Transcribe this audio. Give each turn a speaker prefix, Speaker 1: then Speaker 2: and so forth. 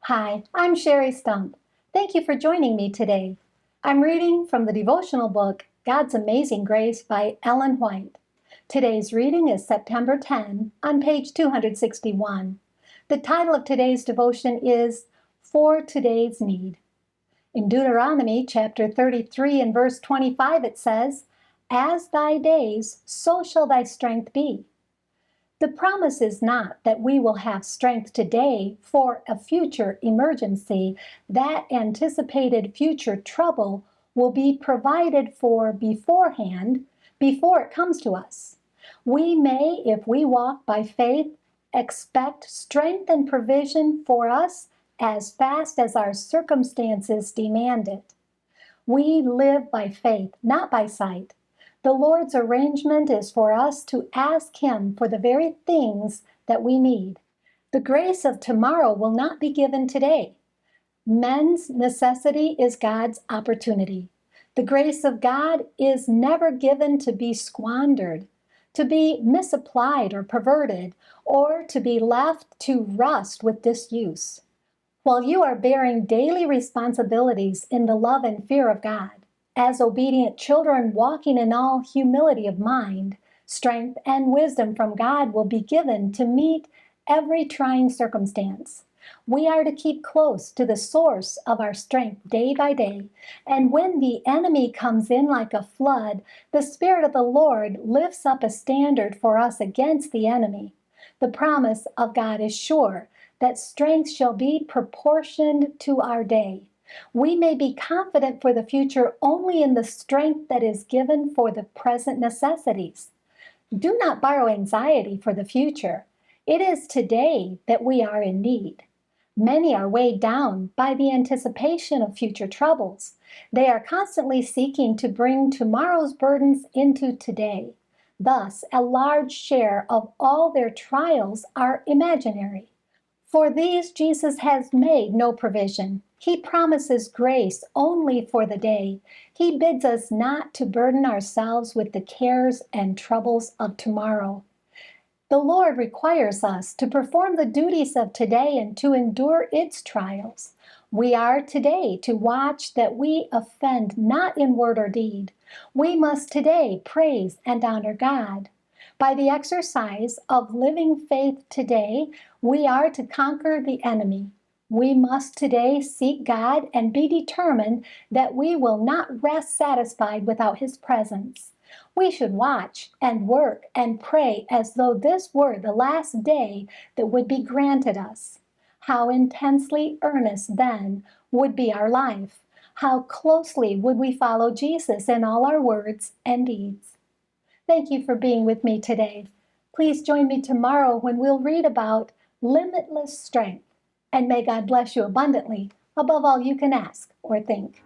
Speaker 1: Hi, I'm Sherry Stump. Thank you for joining me today. I'm reading from the devotional book, God's Amazing Grace by Ellen White. Today's reading is September 10 on page 261. The title of today's devotion is For Today's Need. In Deuteronomy chapter 33 and verse 25 it says, "As thy days, so shall thy strength be." The promise is not that we will have strength today for a future emergency. That anticipated future trouble will be provided for beforehand, before it comes to us. We may, if we walk by faith, expect strength and provision for us as fast as our circumstances demand it. We live by faith, not by sight. The Lord's arrangement is for us to ask Him for the very things that we need. The grace of tomorrow will not be given today. Men's necessity is God's opportunity. The grace of God is never given to be squandered, to be misapplied or perverted, or to be left to rust with disuse. While you are bearing daily responsibilities in the love and fear of God, as obedient children walking in all humility of mind, strength and wisdom from God will be given to meet every trying circumstance. We are to keep close to the source of our strength day by day, and when the enemy comes in like a flood, the Spirit of the Lord lifts up a standard for us against the enemy. The promise of God is sure that strength shall be proportioned to our day. We may be confident for the future only in the strength that is given for the present necessities. Do not borrow anxiety for the future. It is today that we are in need. Many are weighed down by the anticipation of future troubles. They are constantly seeking to bring tomorrow's burdens into today. Thus, a large share of all their trials are imaginary. For these Jesus has made no provision. He promises grace only for the day. He bids us not to burden ourselves with the cares and troubles of tomorrow. The Lord requires us to perform the duties of today and to endure its trials. We are today to watch that we offend not in word or deed. We must today praise and honor God. By the exercise of living faith today, we are to conquer the enemy. We must today seek God and be determined that we will not rest satisfied without His presence. We should watch and work and pray as though this were the last day that would be granted us. How intensely earnest then would be our life. How closely would we follow Jesus in all our words and deeds. Thank you for being with me today. Please join me tomorrow when we'll read about limitless strength. And may God bless you abundantly above all you can ask or think.